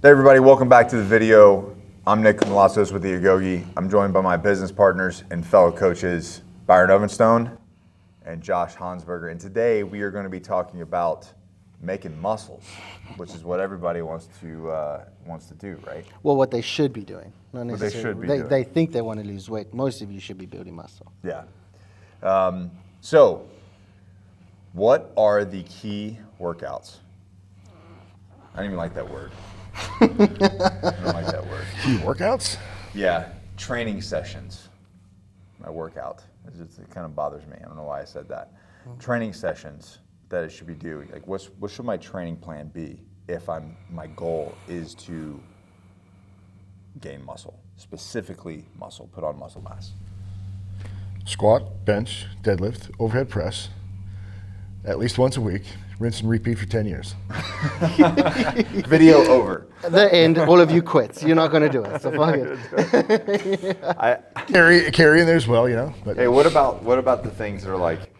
Hey everybody, welcome back to the video. I'm Nick Malasos with the Agogi. I'm joined by my business partners and fellow coaches, Byron Ovenstone and Josh Hansberger. And today we are going to be talking about making muscles, which is what everybody wants to do, right? Well, what they should be doing. Not What they should be necessarily. doing. They think they want to lose weight. Most of you should be building muscle. Yeah. So, what are the key workouts? I don't even like that word. I don't like that word. Key workouts? Yeah, training sessions. My workout. It kind of bothers me. I don't know why I said that. Training sessions that it should be doing. Like, what should my training plan be if my goal is to gain muscle, specifically muscle, put on muscle mass? Squat, bench, deadlift, overhead press, at least once a week. Rinse and repeat for 10 years. Video over. At the end, all of you quit. You're not going to do it. So fuck it. Carry in there as well, you know. But Hey, what about the things that are like,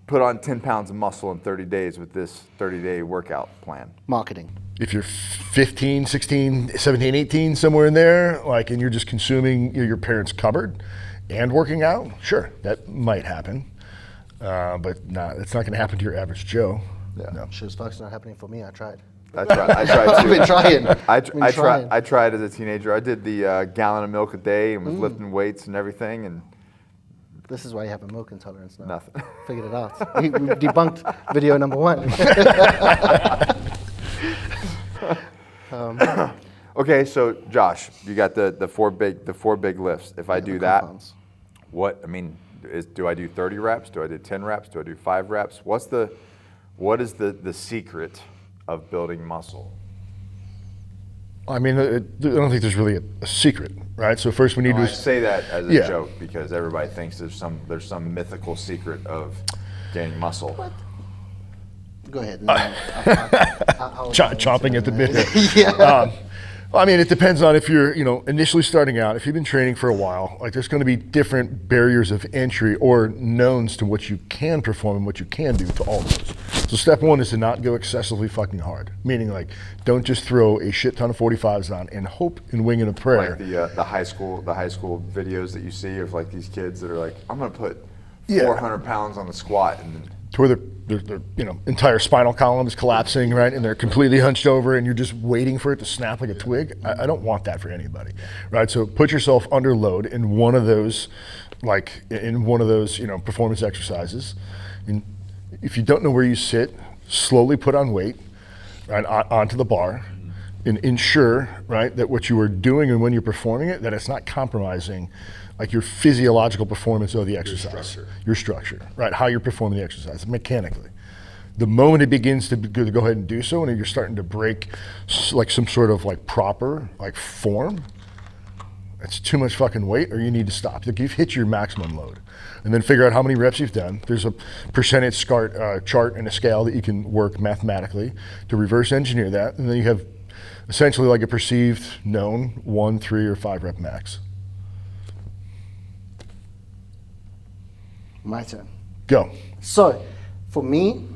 put on 10 pounds of muscle in 30 days with this 30-day workout plan? Marketing. if you're 15, 16, 17, 18, somewhere in there, and you're just consuming your parents' cupboard and working out, sure, that might happen. But it's not going to happen to your average Joe. Yeah. No. Sure as fuck's not happening for me. I tried. I tried too. I've been trying. I tried as a teenager. I did the gallon of milk a day and was lifting weights and everything, and This is why you have a milk intolerance now. nothing. Figured it out. We debunked video number one. Okay, so Josh, you got the four big lifts. If I do that, Compounds. do I do 30 reps? Do I do 10 reps? Do I do 5 reps? What is the secret of building muscle? I mean, I don't think there's really a secret, right? So first we need I to say that as a Yeah. joke because everybody thinks there's some mythical secret of gaining muscle. Go ahead. chomping at the bit. Yeah. I mean, it depends on if you're, initially starting out. If you've been training for a while, there's going to be different barriers of entry or knowns to what you can perform and what you can do to all of those. So step one is to not go excessively fucking hard, meaning don't just throw a shit ton of 45s on and hope and wing and a prayer. Like the high school videos that you see of these kids that are like, I'm gonna put Yeah. 400 pounds on the squat, and to where their entire spinal column is collapsing, right? And they're completely hunched over and you're just waiting for it to snap like a twig. I don't want that for anybody, right? So put yourself under load in one of those, performance exercises. And if you don't know where you sit, slowly put on weight, right, onto the bar, and ensure, right, that what you are doing and when you're performing it, that it's not compromising your physiological performance of the exercise, your structure, right? How you're performing the exercise mechanically. The moment it begins to go ahead and do so, and you're starting to break some sort of proper form, that's too much fucking weight, or you need to stop. You've hit your maximum load, and then figure out how many reps you've done. There's a percentage chart and a scale that you can work mathematically to reverse engineer that, and then you have essentially a perceived known 1, 3, or 5 rep max. My turn. Go. So, for me,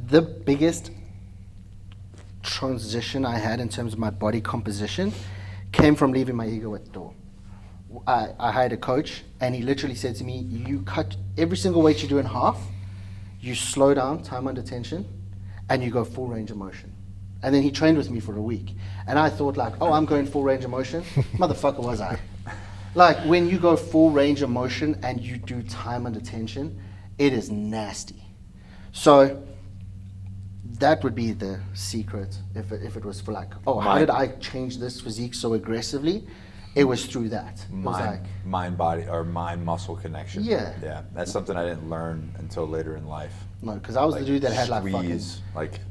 the biggest transition I had in terms of my body composition came from leaving my ego at the door. I hired a coach, and he literally said to me, you cut every single weight you do in half, you slow down, time under tension, and you go full range of motion. And then he trained with me for a week. And I thought I'm going full range of motion. Motherfucker, was I. When you go full range of motion and you do time under tension, it is nasty. So that would be the secret if it was for how did I change this physique so aggressively? It was through that. It was mind-body or mind-muscle connection. Yeah. Yeah, that's something I didn't learn until later in life. No, because I was the dude that had squeeze,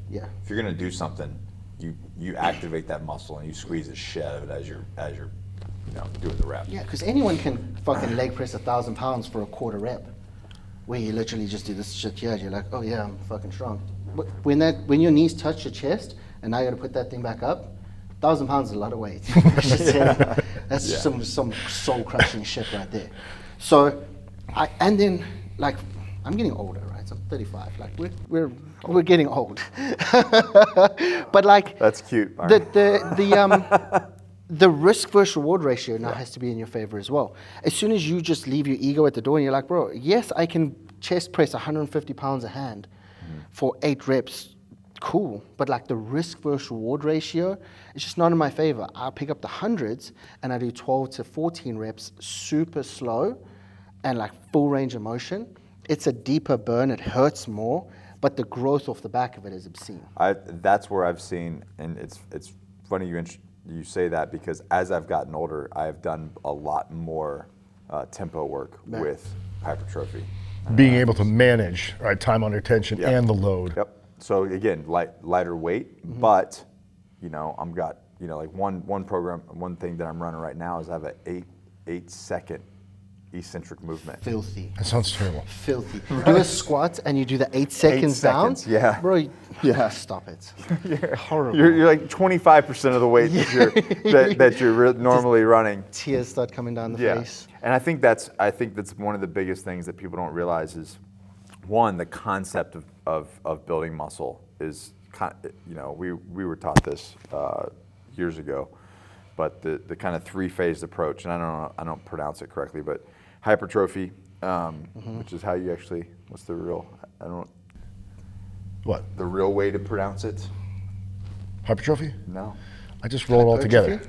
yeah. If you're gonna do something, you activate that muscle and you squeeze the shit out of it as you're doing the rep. Yeah, because anyone can fucking leg press 1,000 pounds for a quarter rep, where you literally just do this shit here. You're like, oh yeah, I'm fucking strong. But when your knees touch your chest, and now you got to put that thing back up, 1,000 pounds is a lot of weight. That's some soul crushing shit right there. So, I'm getting older, right? mates. I'm 35. Like we're getting old. But like That's cute. Byron. The risk versus reward ratio now has to be in your favor as well. As soon as you just leave your ego at the door and you're like, bro, yes, I can chest press 150 pounds a hand for 8 reps. Cool, but like the risk versus reward ratio is just not in my favor. I pick up the hundreds and I do 12 to 14 reps super slow and like full range of motion. It's a deeper burn, it hurts more, but the growth off the back of it is obscene. That's where I've seen, and it's funny you say that, because as I've gotten older, I've done a lot more tempo work with hypertrophy. Being able to manage, right, time under tension and the load. Yep. So again, lighter weight, but I'm got like one program, one thing that I'm running right now is I have an 8-second eccentric movement. Filthy. That sounds terrible. Filthy. You do a squat and you do the 8 seconds down. Yeah. Bro, stop it. Horrible. You're like 25% of the weight that you're normally running. Tears start coming down the face. And I think that's one of the biggest things that people don't realize is, one, the concept of building muscle is we were taught this years ago, but the kind of 3-phase approach, and I don't pronounce it correctly, but hypertrophy, which is how you actually, what's the real, the real way to pronounce it? Hypertrophy? No. I just roll it all together.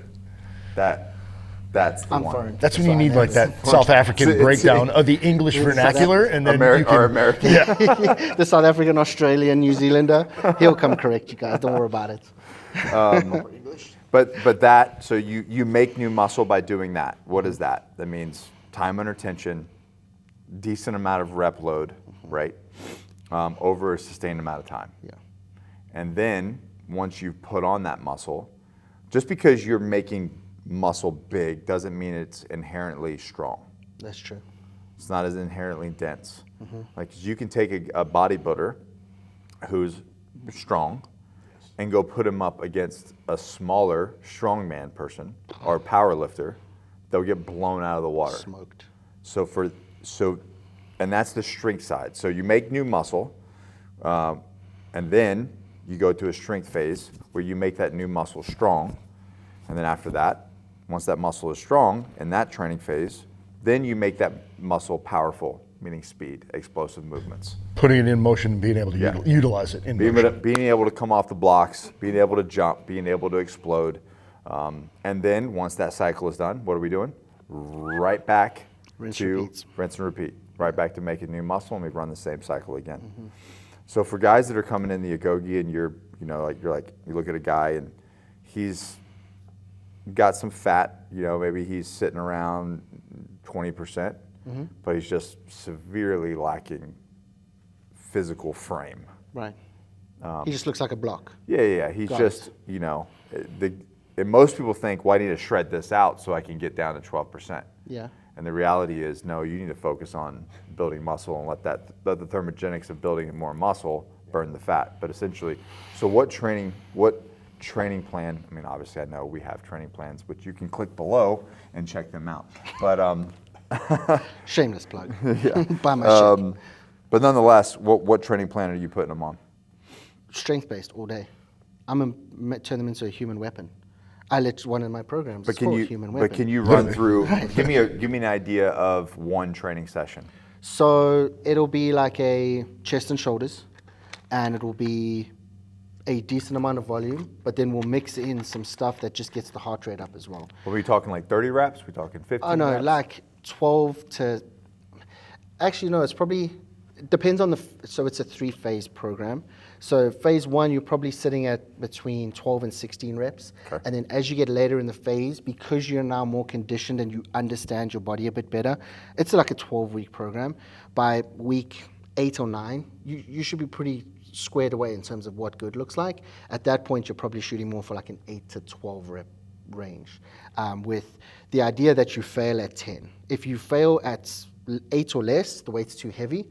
That's the one. Foreign. That's when you need like that South African breakdown of the English vernacular, and then American. Yeah. The South African, Australian, New Zealander, he'll come correct you guys. Don't worry about it. But that, so you make new muscle by doing that. What is that? That means time under tension, decent amount of rep load, right? Over a sustained amount of time. Yeah. And then once you've put on that muscle, just because you're making muscle big doesn't mean it's inherently strong. That's true. It's not as inherently dense. Like you can take a bodybuilder who's strong and go put him up against a smaller strongman person or power lifter, they'll get blown out of the water. Smoked. And that's the strength side. So you make new muscle, and then you go to a strength phase where you make that new muscle strong, and then after that, once that muscle is strong in that training phase, then you make that muscle powerful, meaning speed, explosive movements. Putting it in motion and being able to utilize it in motion. Being able to come off the blocks, being able to jump, being able to explode. And then once that cycle is done, what are we doing? Right back Rinse and repeat. Right back to making new muscle, and we run the same cycle again. So for guys that are coming in the Agogi and you look at a guy and he's got some fat, maybe he's sitting around 20%, but he's just severely lacking physical frame. Right. He just looks like a block. Yeah. He's just, and most people think, well, I need to shred this out so I can get down to 12%. Yeah. And the reality is, no, you need to focus on building muscle and let the thermogenics of building more muscle burn the fat. But essentially, so what training plan? I mean, obviously, I know we have training plans, which you can click below and check them out. But shameless plug. Yeah. Buy my shit. But nonetheless, what training plan are you putting them on? Strength-based all day. Turn them into a human weapon. I let one in my programs. But can you run through? Give me an idea of one training session. So it'll be like a chest and shoulders, and it'll be a decent amount of volume, but then we'll mix in some stuff that just gets the heart rate up as well. Are we talking like 30 reps? Are we talking 15 Oh no, reps? like 12 to. Actually, no. It's probably depends on so it's a 3-phase program. So phase 1, you're probably sitting at between 12 and 16 reps. Okay. And then as you get later in the phase, because you're now more conditioned and you understand your body a bit better, it's like a 12-week program. By week 8 or 9, you should be pretty squared away in terms of what good looks like. At that point, you're probably shooting more for like an 8 to 12 rep range, with the idea that you fail at 10. If you fail at 8 or less, the weight's too heavy,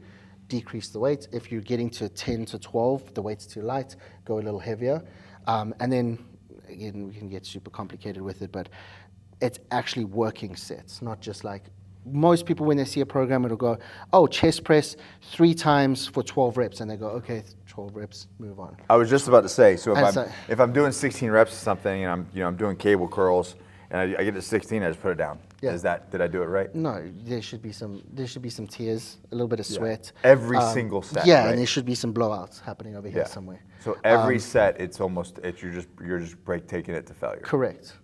decrease the weight. If you're getting to 10 to 12, the weight's too light, go a little heavier. And then, again, we can get super complicated with it, but it's actually working sets, not just like most people, when they see a program, it'll go, oh, chest press 3 times for 12 reps. And they go, okay, 12 reps, move on. I was just about to say, so And so- if I'm doing 16 reps of something and I'm doing cable curls and I get to 16, I just put it down. Yeah. Did I do it right? No, there should be some tears, a little bit of sweat. Every single set, Yeah, right? and there should be some blowouts happening over here Yeah. somewhere. So every set, you're just taking it to failure. Correct.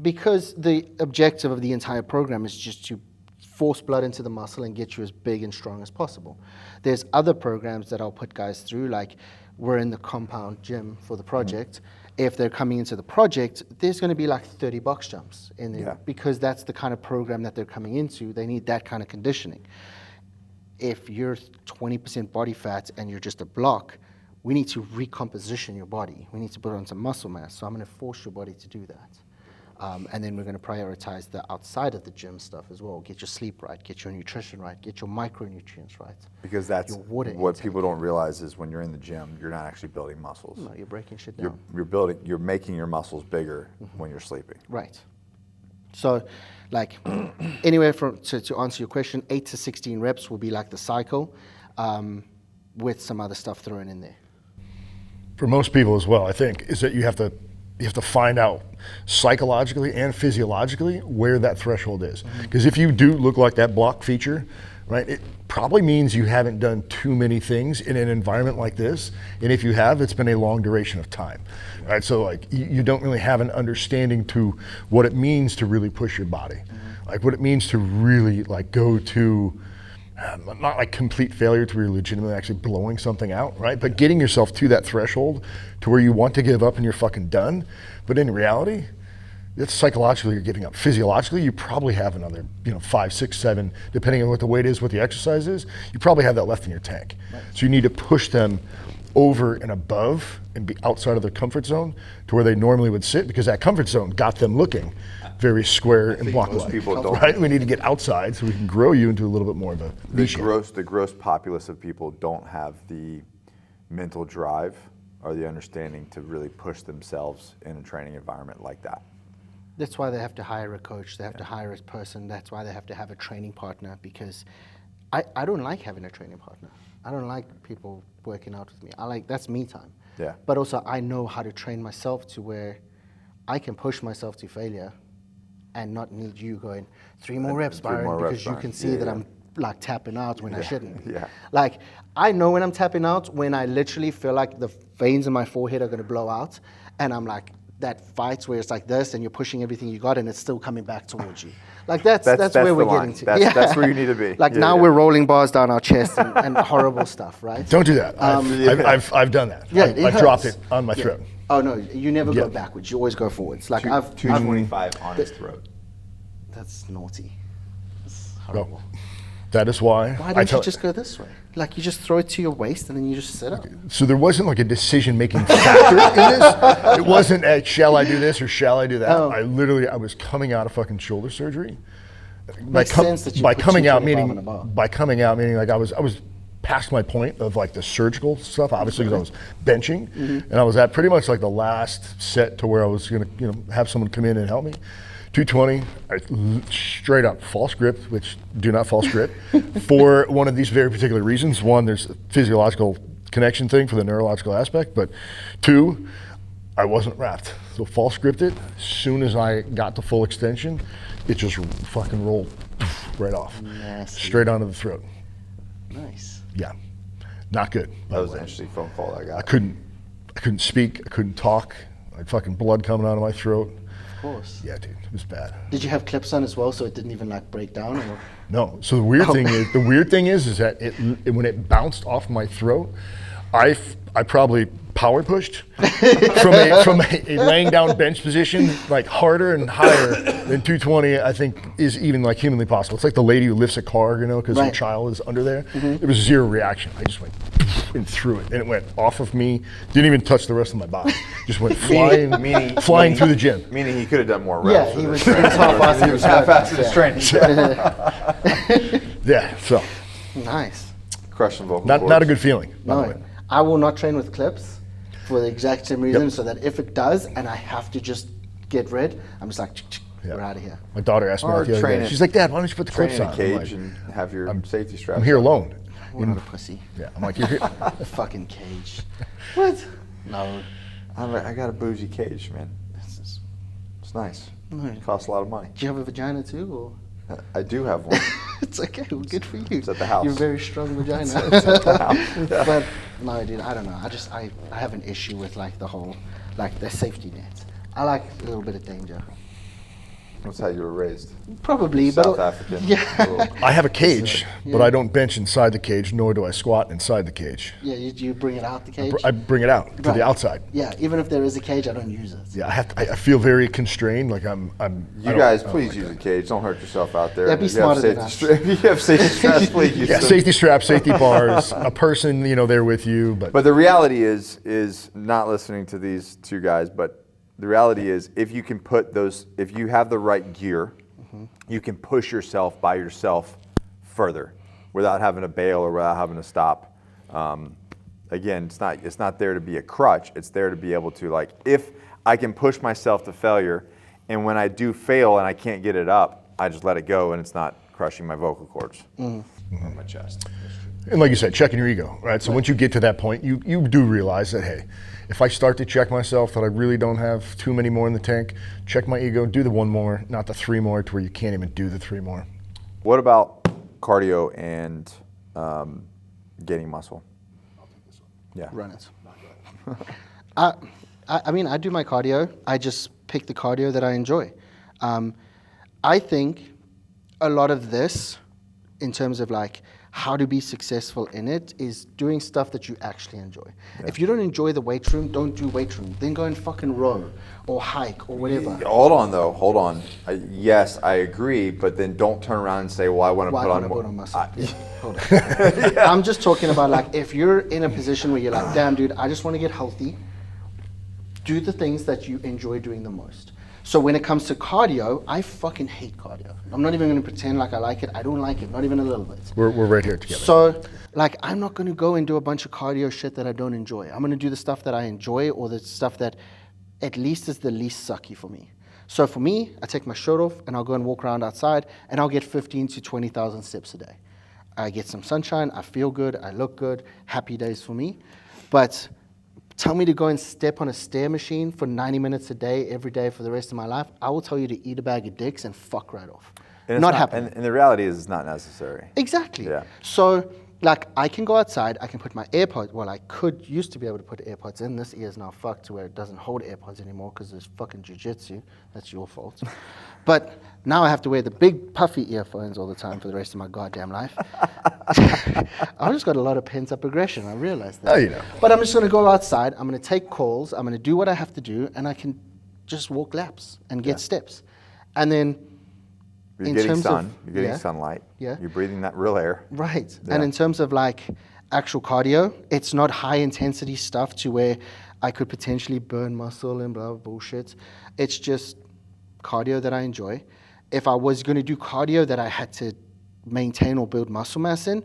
Because the objective of the entire program is just to force blood into the muscle and get you as big and strong as possible. There's other programs that I'll put guys through, like we're in the compound gym for the project. If they're coming into the project, there's going to be like 30 box jumps in there because that's the kind of program that they're coming into. They need that kind of conditioning. If you're 20% body fat and you're just a block, we need to recomposition your body. We need to put on some muscle mass. So I'm going to force your body to do that. And then we're going to prioritize the outside of the gym stuff as well. Get your sleep right, get your nutrition right, get your micronutrients right. Because that's Your water what intake. people don't realize is when you're in the gym, you're not actually building muscles. No, you're breaking shit down. You're making your muscles bigger when you're sleeping. Right. So, like, anywhere from, to answer your question, 8 to 16 reps will be like the cycle with some other stuff thrown in there. For most people as well, I think, is that you have to find out psychologically and physiologically where that threshold is. Because if you do look like that block feature, right, it probably means you haven't done too many things in an environment like this. And if you have, it's been a long duration of time, right? So like you don't really have an understanding to what it means to really push your body, like what it means to really like go to, not like complete failure to where you're legitimately actually blowing something out, right? But getting yourself to that threshold to where you want to give up and you're fucking done. But in reality, it's psychologically you're giving up. Physiologically, you probably have another, 5, 6, 7, depending on what the weight is, what the exercise is, you probably have that left in your tank. Right. So you need to push them over and above and be outside of their comfort zone to where they normally would sit, because that comfort zone got them looking very square and block-like. Most people don't. Right? We need to get outside so we can grow you into a little bit more of a niche. The gross populace of people don't have the mental drive or the understanding to really push themselves in a training environment like that. That's why they have to hire a coach. They have to hire a person. That's why they have to have a training partner, because I don't like having a training partner. I don't like people working out with me. That's me time. Yeah. But also I know how to train myself to where I can push myself to failure and not need you going 3 more reps, 3 Byron, more because reps, you Byron. can see Yeah, that yeah. I'm like tapping out when I shouldn't. Yeah. Like I know when I'm tapping out when I literally feel like the veins in my forehead are going to blow out, and I'm like, that fight where it's like this and you're pushing everything you got and it's still coming back towards you. Like that's where the we're line. getting to. That's where you need to be. Like Yeah, now yeah. we're rolling bars down our chest and horrible stuff, right? Don't do that. I've done that. Yeah, I've dropped it on my Yeah. throat. Oh no, you never Yeah. go backwards. You always go forwards. Like 225 on his throat. That's naughty. That's Well, horrible. that is why Why I don't tell you just go this way? Like you just throw it to your waist and then you just sit up. So there wasn't like a decision-making factor in this. It wasn't a, shall I do this or shall I do that? Oh. I was coming out of fucking shoulder surgery. Makes sense that you by put coming out 225 on a bar. by coming out meaning like I was past my point of like the surgical stuff, obviously, because I was benching, and I was at pretty much like the last set to where I was gonna have someone come in and help me. 220, straight up false grip, which do not false grip for one of these very particular reasons. One, there's a physiological connection thing for the neurological aspect, but 2, I wasn't wrapped. So false gripped it. As soon as I got to full extension, it just fucking rolled right off. Nasty. Straight onto the throat. Nice. Yeah, not good. That was an interesting phone call I got. I couldn't speak, I couldn't talk. I had fucking blood coming out of my throat. Of course. Yeah, dude, it was bad. Did you have clips on as well so it didn't even like break down? Or? No. So the weird thing is that it when it bounced off my throat, I probably power pushed from a laying down bench position like harder and higher than 220. I think is even like humanly possible. It's like the lady who lifts a car, because her Right. child is under there. It was zero reaction. I just went and threw it, and it went off of me. Didn't even touch the rest of my body. Just went flying through the gym. Meaning he could have done more Yeah, reps. he with was it. half-assed. He was half-assed in his training. Yeah. So Nice. Crushing vocal not cords. a good feeling. By the No, way. I will not train with clips for the exact same reason, so that if it does and I have to just get rid, I'm just like, Yeah. we're out of here. My daughter asked me Or that the other train day. it- She's like, Dad, why don't you put the Train clips in a on? cage I'm, and have your safety like, straps. I'm here alone. What a pussy. Yeah, I'm like, you're here. A fucking cage. What? No. I got a bougie cage, man. It's nice. It costs a lot of money. Do you have a vagina too, or? I do have one. It's okay. Well, good for you. It's at the house. You're a very strong vagina. It's at the house. Yeah. But no, dude, I don't know. I have an issue with like the whole, like the safety net. I like a little bit of danger. That's how you were raised. Probably, South but African. yeah, Little- I have a cage, but Yeah. I don't bench inside the cage, nor do I squat inside the cage. yeah. You bring it out the cage. I bring it out to Right. the outside. Yeah, even if there is a cage, I don't use it. Yeah, I feel very constrained. Like I'm. You guys, please use a cage. Don't hurt yourself out there. Yeah, And be if you have smarter than safety us. If you have safety straps, please use Yeah, them. safety straps, safety bars, a person, there with you. But the reality is not listening to these two guys, but the reality is if you can if you have the right gear, you can push yourself by yourself further without having to bail or without having to stop. Again, it's not there to be a crutch. It's there to be able to, like, if I can push myself to failure, and when I do fail and I can't get it up, I just let it go and it's not crushing my vocal cords on my chest. And like you said, checking your ego, right? So once you get to that point, you do realize that, hey, if I start to check myself that I really don't have too many more in the tank, check my ego, do the one more, not the three more, to where you can't even do the three more. What about cardio and gaining muscle? Yeah. Run it. I mean, I do my cardio. I just pick the cardio that I enjoy. I think a lot of this, in terms of like how to be successful in it, is doing stuff that you actually enjoy. If you don't enjoy the weight room, don't do weight room. Then go and fucking row or hike or whatever. Hold on, though. Hold on. Yes, I agree, but then don't turn around and say, well, I want to Why put can't on I more. put on muscle? Hold on. I'm just talking about like if you're in a position where you're like, damn, dude, I just want to get healthy. Do the things that you enjoy doing the most. So when it comes to cardio, I fucking hate cardio. I'm not even going to pretend like I like it. I don't like it, not even a little bit. We're right here together. So, like, I'm not going to go and do a bunch of cardio shit that I don't enjoy. I'm going to do the stuff that I enjoy, or the stuff that at least is the least sucky for me. So for me, I take my shirt off and I'll go and walk around outside and I'll get 15 to 20,000 steps a day. I get some sunshine, I feel good, I look good, happy days for me. But tell me to go and step on a stair machine for 90 minutes a day, every day for the rest of my life, I will tell you to eat a bag of dicks and fuck right off. And it's Not happening. And the reality is it's not necessary. Exactly. Yeah. So, like, I can go outside, I can put my AirPods, well, I used to be able to put AirPods in. This ear is now fucked to where it doesn't hold AirPods anymore because there's fucking jujitsu. That's your fault. But now I have to wear the big puffy earphones all the time for the rest of my goddamn life. I've just got a lot of pent up aggression, I realize that. Oh, you know. But I'm just going to go outside, I'm going to take calls, I'm going to do what I have to do, and I can just walk laps and get steps. And then You're in getting terms sun. of- You're getting yeah. sunlight. Yeah. You're breathing that real air. Right. Yeah. And in terms of like actual cardio, it's not high intensity stuff to where I could potentially burn muscle and blah, blah, bullshit. It's just cardio that I enjoy. If I was going to do cardio that I had to maintain or build muscle mass in,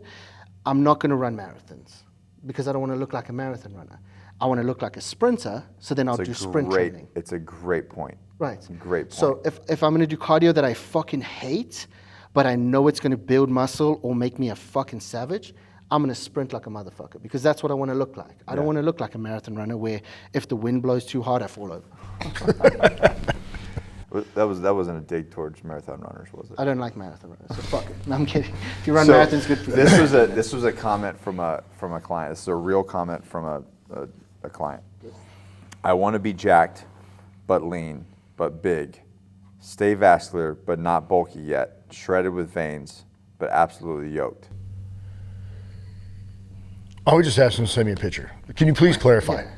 I'm not going to run marathons because I don't want to look like a marathon runner. I want to look like a sprinter, so then I'll do sprint training. It's a great point. Right. Great point. So if I'm going to do cardio that I fucking hate, but I know it's going to build muscle or make me a fucking savage, I'm going to sprint like a motherfucker because that's what I want to look like. I don't want to look like a marathon runner where if the wind blows too hard, I fall over. That wasn't a dig towards marathon runners, was it? I don't like marathon runners, so fuck it. No, I'm kidding. If you run So, marathons, good for you. This was a comment from a client. This is a real comment from a client. I want to be jacked, but lean, but big. Stay vascular, but not bulky yet. Shredded with veins, but absolutely yoked. I would just ask him to send me a picture. Can you please clarify? Yeah.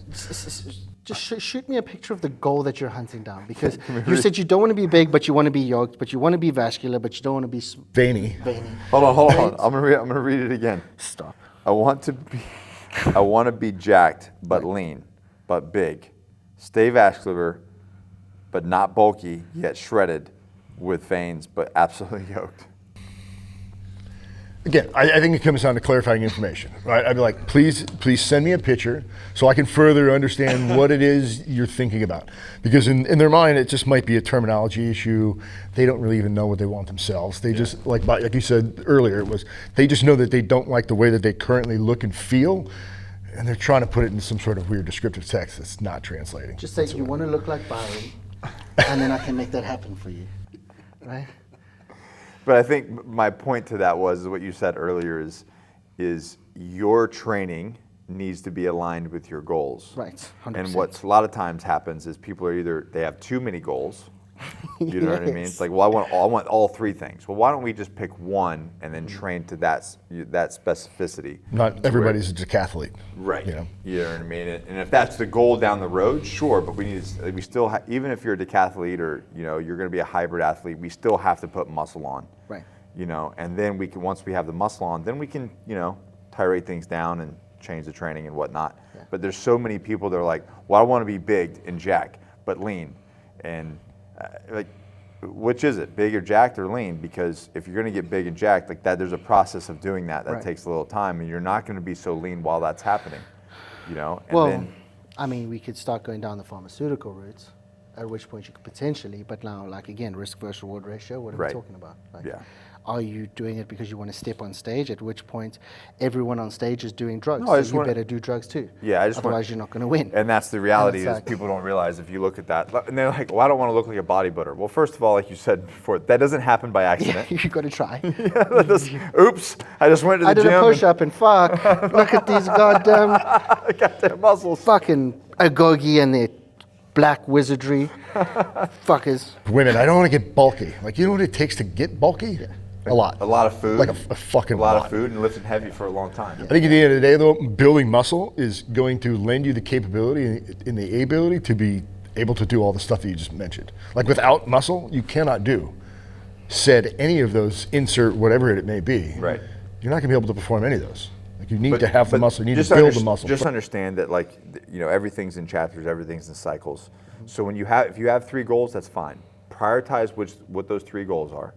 Just shoot me a picture of the goal that you're hunting down because you said you don't want to be big, but you want to be yoked, but you want to be vascular, but you don't want to be Veiny. veiny. Hold on. I'm gonna read it again. Stop. I want to be jacked, but lean, but big. Stay vascular, but not bulky, yet shredded with veins, but absolutely yoked. Again, I think it comes down to clarifying information, right? I'd be like, please send me a picture so I can further understand what it is you're thinking about. Because in their mind, it just might be a terminology issue. They don't really even know what they want themselves. They just, like you said earlier, they just know that they don't like the way that they currently look and feel, and they're trying to put it in some sort of weird descriptive text that's not translating. Just say you want to look like Byron, and then I can make that happen for you, right? But I think my point to that was what you said earlier is your training needs to be aligned with your goals. Right, 100%. And what a lot of times happens is people are they have too many goals. You know what I mean? It's like, well, I want all three things. Well, why don't we just pick one and then train to that specificity? Not everybody's a decathlete. Right. You know? You know what I mean? And if that's the goal down the road, sure. But we still even if you're a decathlete or you're going to be a hybrid athlete, we still have to put muscle on. Right. And then once we have the muscle on, then we can tirate things down and change the training and whatnot. Yeah. But there's so many people that are like, well, I want to be big and jacked, but lean, and which is it, big or jacked or lean? Because if you're going to get big and jacked like that, there's a process of doing that right. takes a little time, and you're not going to be so lean while that's happening, And well, then, I mean, we could start going down the pharmaceutical routes, at which point you could potentially, but now, again, risk versus reward ratio, what are right. we talking about? Yeah. Are you doing it because you want to step on stage, at which point everyone on stage is doing drugs, No, so you better do drugs too. Yeah, otherwise you're not going to win. And that's the reality is like, people don't realize if you look at that, and they're like, well, I don't want to look like a bodybuilder. Well, first of all, like you said before, that doesn't happen by accident. Yeah, you got to try. Oops, I just went to the gym. I did a push-up and fuck, look at these goddamn muscles. Fucking agogi and their black wizardry. Fuckers. Women, I don't want to get bulky. Like, you know what it takes to get bulky? Yeah. A lot. A lot of food. Like a fucking lot. Of food and lifting heavy for a long time. I think at the end of the day, though, building muscle is going to lend you the capability and the ability to be able to do all the stuff that you just mentioned. Like, without muscle, you cannot do any of those, insert whatever it may be. Right. You're not going to be able to perform any of those. Like, you need to have the muscle. You need to build the muscle. Just understand that, everything's in chapters, everything's in cycles. So when if you have 3 goals, that's fine. Prioritize what those 3 goals are,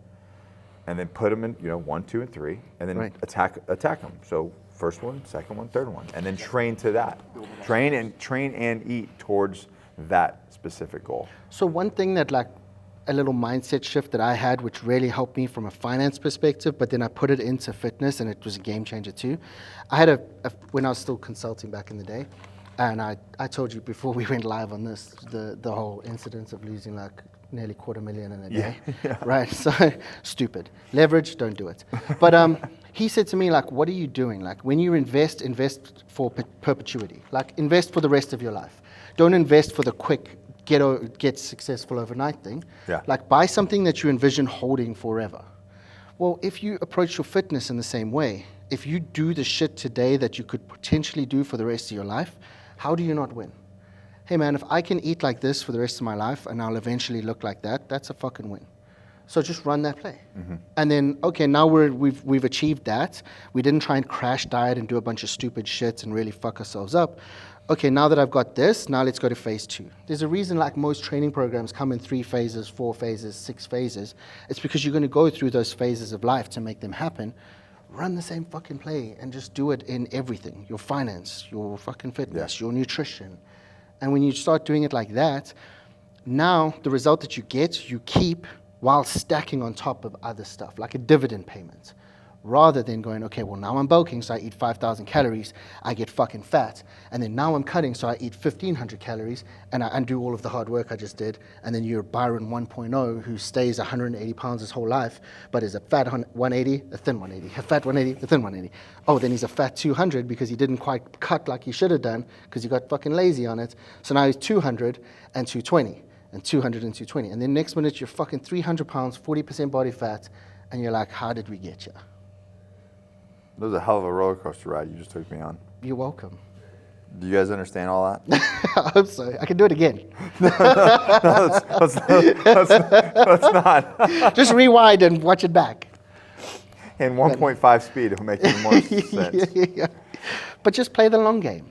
and then put them in 1, 2, and 3, and then right. attack them. So first one, second one, third one, and then train to that. Train and eat towards that specific goal. So one thing that a little mindset shift that I had, which really helped me from a finance perspective, but then I put it into fitness, and it was a game changer too. I had when I was still consulting back in the day, and I told you before we went live on this, the whole incidence of losing nearly $250,000 in a day, yeah. Right? So stupid. Leverage, don't do it. But he said to me, what are you doing? When you invest for perpetuity. Invest for the rest of your life. Don't invest for the quick get successful overnight thing. Yeah. Buy something that you envision holding forever. Well, if you approach your fitness in the same way, if you do the shit today that you could potentially do for the rest of your life, how do you not win? Hey man, if I can eat like this for the rest of my life and I'll eventually look like that, that's a fucking win. So just run that play. Mm-hmm. And then, okay, now we've achieved that. We didn't try and crash diet and do a bunch of stupid shit and really fuck ourselves up. Okay, now that I've got this, now let's go to phase 2. There's a reason most training programs come in 3 phases, 4 phases, 6 phases. It's because you're going to go through those phases of life to make them happen. Run the same fucking play and just do it in everything. Your finance, your fucking fitness, your nutrition. And when you start doing it like that, now the result that you get, you keep while stacking on top of other stuff, like a dividend payment. Rather than going, okay, well now I'm bulking, so I eat 5,000 calories, I get fucking fat. And then now I'm cutting, so I eat 1,500 calories, and I undo all of the hard work I just did. And then you're Byron 1.0, who stays 180 pounds his whole life, but is a fat 180, a thin 180, a fat 180, a thin 180. Oh, then he's a fat 200 because he didn't quite cut like he should have done because he got fucking lazy on it. So now he's 200 and 220, and 200 and 220. And then next minute you're fucking 300 pounds, 40% body fat, and you're like, how did we get you? That was a hell of a roller coaster ride you just took me on. You're welcome. Do you guys understand all that? I hope so. I can do it again. Let's not. Just rewind and watch it back. In 1.5 speed, it'll make even more sense. Yeah. But just play the long game.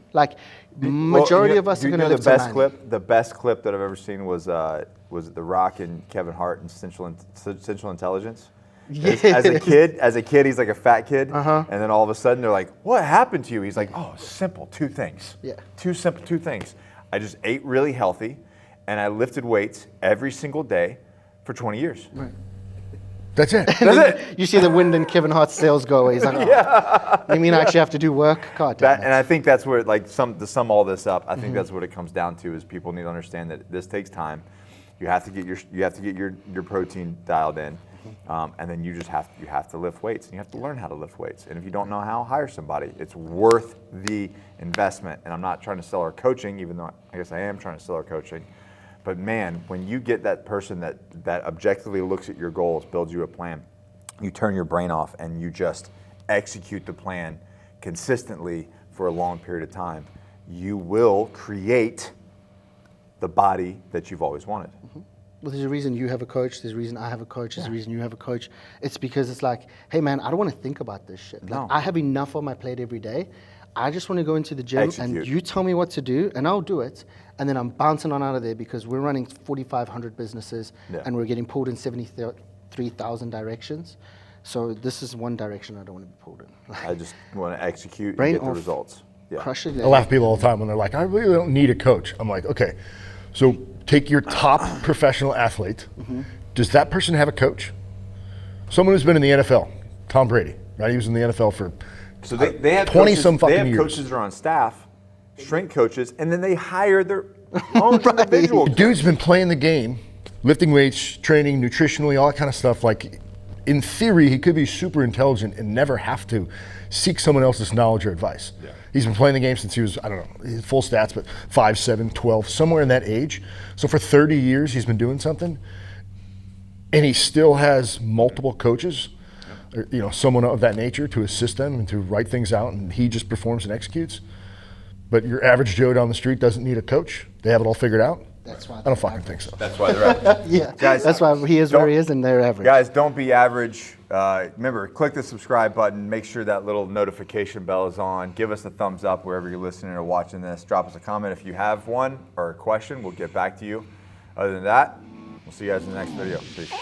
Majority of us are going to live to 90. The best clip that I've ever seen was The Rock and Kevin Hart in Central Intelligence. As a kid, he's like a fat kid, and then all of a sudden they're like, "What happened to you?" He's like, "Oh, simple, two things. Yeah. Two things. I just ate really healthy, and I lifted weights every single day for 20 years." Right. That's it. That's it. You see the wind in Kevin Hart's sails go away. He's like, oh, you mean I actually have to do work? God damn it. And I think that's where, like, to sum all this up, I think that's what it comes down to is people need to understand that this takes time. You have to get your protein dialed in, and then you have to lift weights, and you have to learn how to lift weights. And if you don't know how, hire somebody. It's worth the investment. And I'm not trying to sell our coaching, even though I guess I am trying to sell our coaching. But man, when you get that person that objectively looks at your goals, builds you a plan, you turn your brain off and you just execute the plan consistently for a long period of time, you will create the body that you've always wanted. Well, there's a reason you have a coach. There's a reason I have a coach. There's a reason you have a coach. It's because it's like, hey man, I don't want to think about this shit. Like, No. I have enough on my plate every day. I just want to go into the gym Execute. and you tell me what to do and I'll do it. And then I'm bouncing on out of there because we're running 4,500 businesses and we're getting pulled in 73,000 directions. So this is one direction I don't want to be pulled in. I just want to execute Brain and get the off. results. Yeah. Crush it. I laugh at people all the time when they're like, I really don't need a coach. I'm like, okay, so take your top professional athlete. Does that person have a coach? Someone who's been in the NFL, Tom Brady, right? He was in the NFL for So they have 20 coaches, some fucking they have years. coaches that are on staff, strength coaches, and then they hire their own individual. Dude's been playing the game, lifting weights, training nutritionally, all that kind of stuff. Like, in theory, he could be super intelligent and never have to seek someone else's knowledge or advice. Yeah. He's been playing the game since he was, I don't know, his full stats, but 5, 7, 12, somewhere in that age. So for 30 years, he's been doing something, and he still has multiple coaches, or, you know, someone of that nature to assist them and to write things out, and he just performs and executes. But your average Joe down the street doesn't need a coach. They have it all figured out. That's why I don't fucking think so. That's why they're average. Yeah, Guys, that's why he is where he is and they're average. Guys, don't be average. Remember, click the subscribe button. Make sure that little notification bell is on. Give us a thumbs up wherever you're listening or watching this. Drop us a comment if you have one or a question. We'll get back to you. Other than that, we'll see you guys in the next video. Peace.